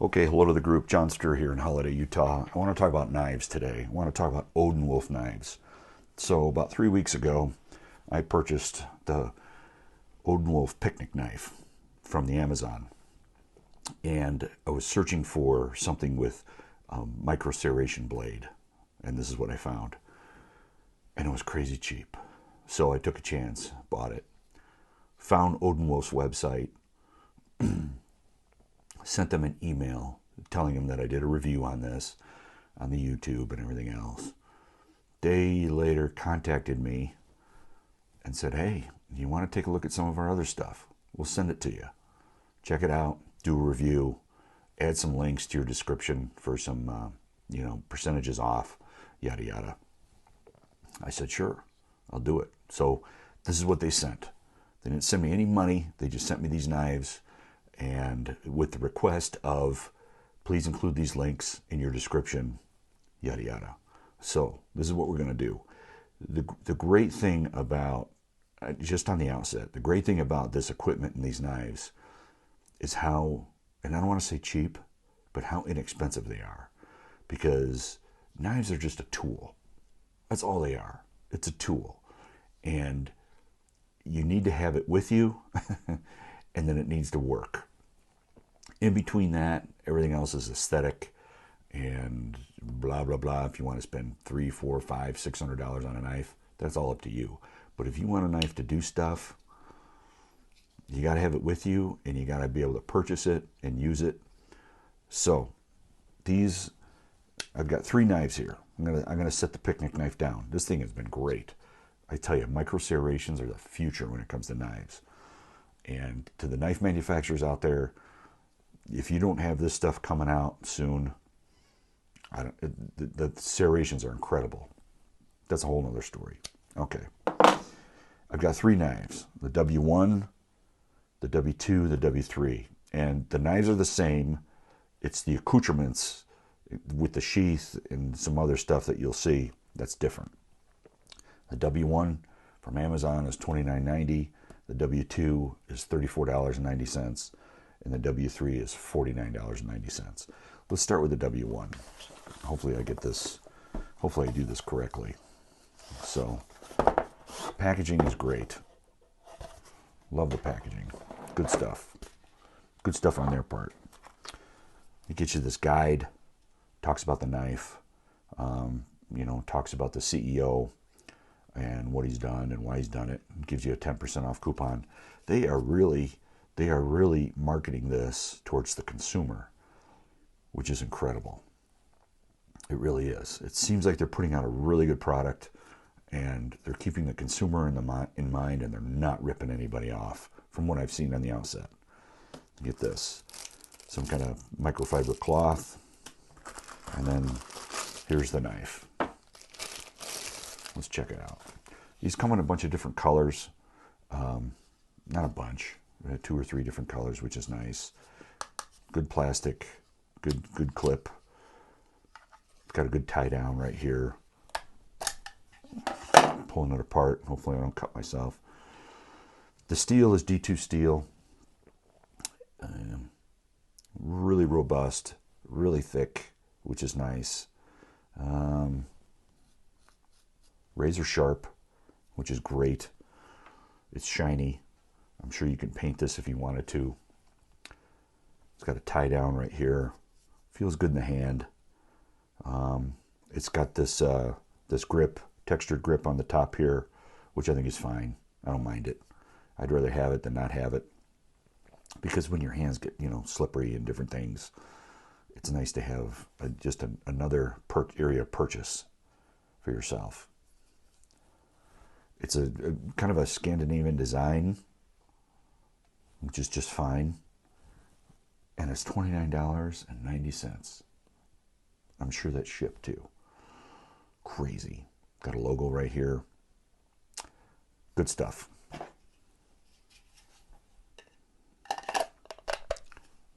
Okay, hello to the group. John Sturr here in Holiday, Utah. I want to talk about knives today. I want to talk about ODENWOLF knives. So about 3 weeks ago, I purchased the ODENWOLF picnic knife from the Amazon. And I was searching for something with a micro serration blade. And this is what I found. And it was crazy cheap. So I took a chance, bought it. Found ODENWOLF's website, sent them an email telling them that I did a review on this on the YouTube and everything else. Day later contacted me and said, hey, you want to take a look at some of our other stuff? We'll send it to you. Check it out, do a review, add some links to your description for some percentages off, yada yada. I said, sure, I'll do it. So this is what they sent. They didn't send me any money. They just sent me these knives, and with the request of please include these links in your description, yada yada. So this is what we're going to do. The great thing about, just on the outset, the great thing about this equipment and these knives is how, and I don't want to say cheap, but how inexpensive they are. Because knives are just a tool. That's all they are. It's a tool. And you need to have it with you, and then it needs to work. In between that, everything else is aesthetic and blah, blah, blah. If you want to spend $300, $400, $500, $600 on a knife, that's all up to you. But if you want a knife to do stuff, you got to have it with you, and you got to be able to purchase it and use it. So these, I've got 3 knives here. I'm gonna set the picnic knife down. This thing has been great. I tell you, micro serrations are the future when it comes to knives. And to the knife manufacturers out there, if you don't have this stuff coming out soon, the serrations are incredible. That's a whole nother story. Okay. I've got 3 knives, the W1, the W2, the W3. And the knives are the same. It's the accoutrements with the sheath and some other stuff that you'll see that's different. The W1 from Amazon is $29.90. The W2 is $34.90. And the W3 is $49.90. Let's start with the W1. Hopefully I do this correctly. So, packaging is great. Love the packaging. Good stuff. Good stuff on their part. It gets you this guide, talks about the knife, talks about the CEO and what he's done and why he's done it. It gives you a 10% off coupon. They are really marketing this towards the consumer, which is incredible. It really is. It seems like they're putting out a really good product, and they're keeping the consumer in mind, and they're not ripping anybody off from what I've seen on the outset. Get this, some kind of microfiber cloth, and then here's the knife. Let's check it out. These come in a bunch of different colors. Not a bunch, 2 or 3 different colors, which is nice. Good plastic, good clip. It's got a good tie down right here. Pulling it apart. Hopefully I don't cut myself. The steel is D2 steel. Really robust, really thick, which is nice. Razor sharp, which is great. It's shiny. I'm sure you can paint this if you wanted to. It's got a tie down right here. Feels good in the hand. It's got this grip, textured grip on the top here, which I think is fine. I don't mind it. I'd rather have it than not have it, because when your hands get slippery and different things, it's nice to have just another area of purchase for yourself. It's a kind of a Scandinavian design, which is just fine, and it's $29.90. I'm sure that's shipped too. Crazy. Got a logo right here. Good stuff.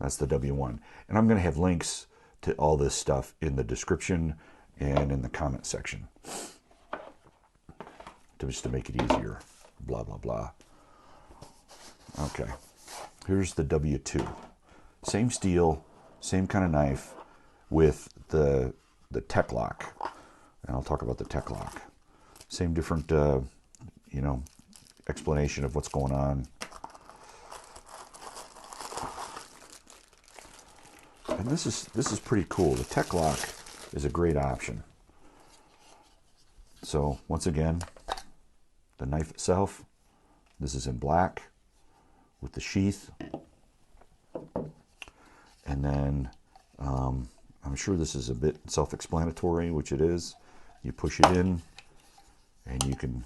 That's the W1. And I'm going to have links to all this stuff in the description and in the comment section, just to make it easier. Blah, blah, blah. Okay. Here's the W2. Same steel, same kind of knife with the tech lock. And I'll talk about the tech lock. Same different, you know, explanation of what's going on. And this is pretty cool. The tech lock is a great option. So once again, the knife itself, this is in black with the sheath. And then I'm sure this is a bit self-explanatory, which it is. You push it in and you can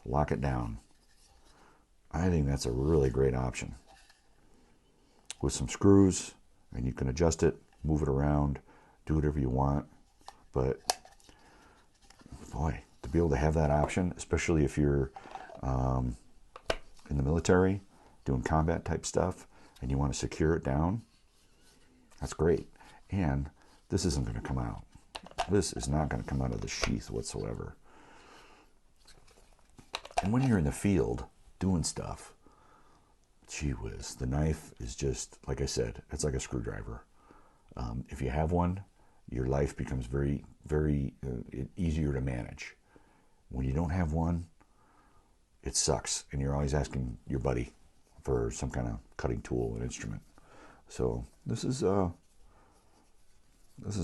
lock it down. I think that's a really great option. With some screws, and you can adjust it, move it around, do whatever you want. But boy, to be able to have that option, especially if you're in the military doing combat type stuff and you want to secure it down, that's great. And this isn't going to come out. This is not going to come out of the sheath whatsoever. And when you're in the field doing stuff, gee whiz, the knife is just, like I said, it's like a screwdriver. If you have one, your life becomes very, very easier to manage. When you don't have one, it sucks, and you're always asking your buddy for some kind of cutting tool and instrument. So this is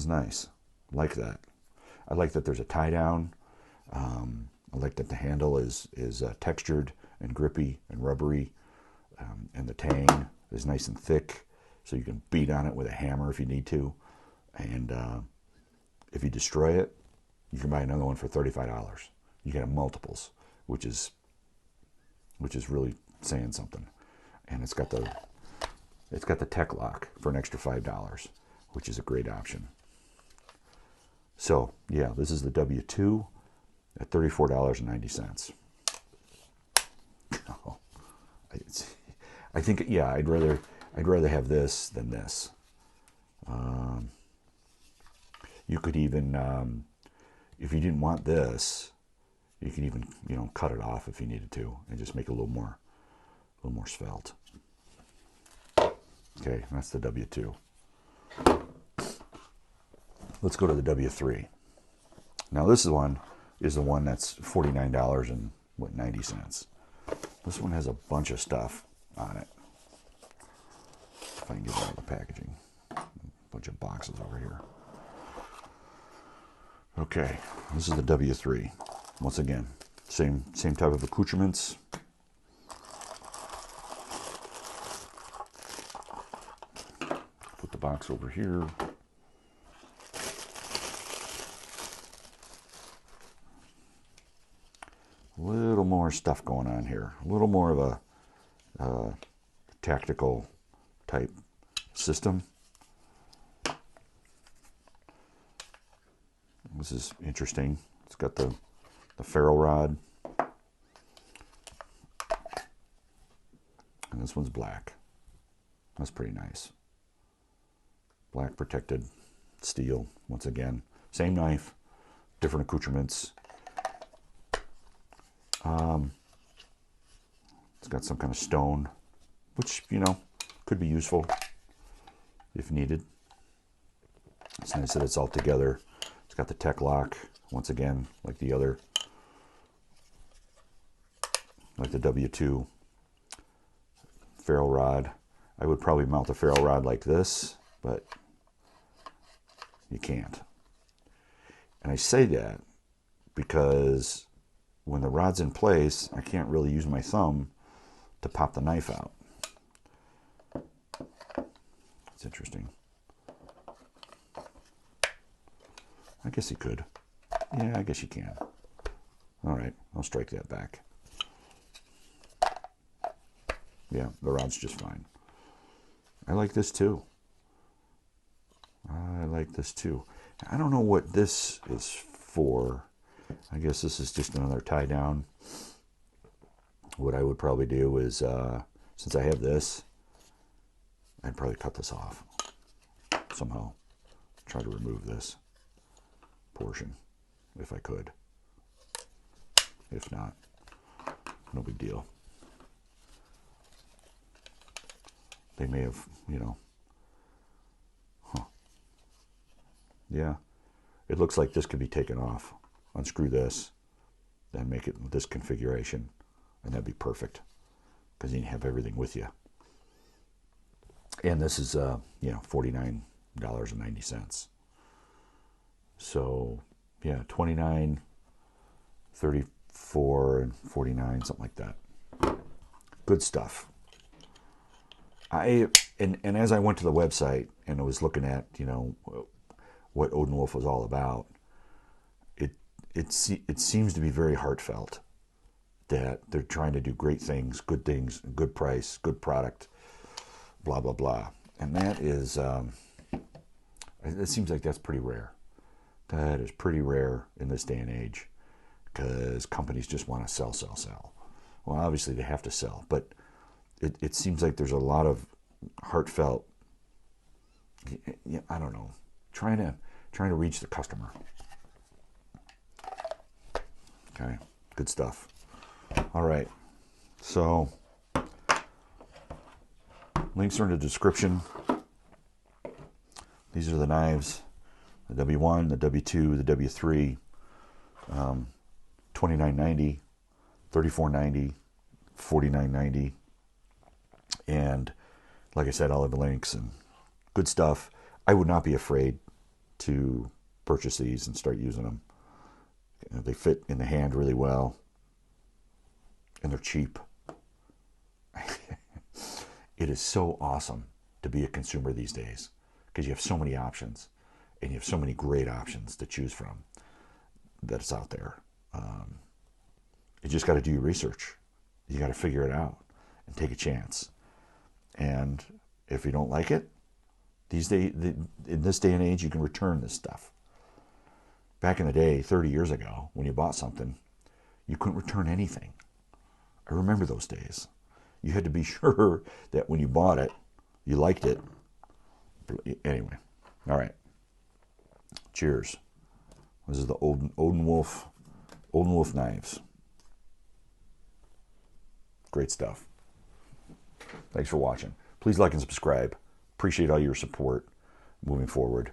nice. I like that. I like that there's a tie down. I like that the handle is textured and grippy and rubbery, and the tang is nice and thick, so you can beat on it with a hammer if you need to. And if you destroy it, you can buy another one for $35. You get multiples, which is really saying something. And it's got the tech lock for an extra $5, which is a great option. So yeah, this is the W2 at $34.90. Oh, I think, yeah, I'd rather have this than this. You could even, if you didn't want this, you could even, you know, cut it off if you needed to and just make it a little more svelte. Okay, that's the W2. Let's go to the W3. Now this one is the one that's $49.90. This one has a bunch of stuff on it. If I can get out of the packaging. A bunch of boxes over here. Okay, this is the W3. Once again, same type of accoutrements. Put the box over here. A little more stuff going on here. A little more of a tactical type system. This is interesting. It's got the ferrule rod. And this one's black. That's pretty nice. Black protected steel, once again. Same knife, different accoutrements. It's got some kind of stone, which, you know, could be useful if needed. It's nice that it's all together. It's got the tech lock, once again, like the other, like the W2 ferrule rod. I would probably mount the ferrule rod like this, but you can't. And I say that because when the rod's in place, I can't really use my thumb to pop the knife out. It's interesting. I guess you could. Yeah, I guess you can. All right, I'll strike that back. Yeah, the rod's just fine. I like this too. I like this too. I don't know what this is for. I guess this is just another tie down. What I would probably do is, since I have this, I'd probably cut this off somehow. Try to remove this portion if I could. If not, no big deal. They may have, you know, Yeah. It looks like this could be taken off. Unscrew this, then make it this configuration, and that'd be perfect, because you have everything with you. And this is, $49.90. So, yeah, 29, 34, and 49, something like that. Good stuff. And as I went to the website and I was looking at, what ODENWOLF was all about, it seems to be very heartfelt, that they're trying to do great things, good price, good product, blah, blah, blah. And that is, it seems like that's pretty rare. That is pretty rare in this day and age, because companies just want to sell, sell, sell. Well, obviously they have to sell, but it seems like there's a lot of heartfelt, I don't know, trying to reach the customer. Okay, good stuff. All right, so links are in the description. These are the knives, the W1, the W2, the W3, $29.90, $34.90, $49.90, and like I said, I'll have the links and good stuff. I would not be afraid to purchase these and start using them. They fit in the hand really well, and they're cheap. It is so awesome to be a consumer these days, because you have so many options, and you have so many great options to choose from that's out there. You just got to do your research. You got to figure it out and take a chance. And if you don't like it, in this day and age, you can return this stuff. Back in the day, 30 years ago, when you bought something, you couldn't return anything. I remember those days. You had to be sure that when you bought it, you liked it. Anyway, all right. Cheers. This is the ODENWOLF knives. Great stuff. Thanks for watching. Please like and subscribe. Appreciate all your support moving forward.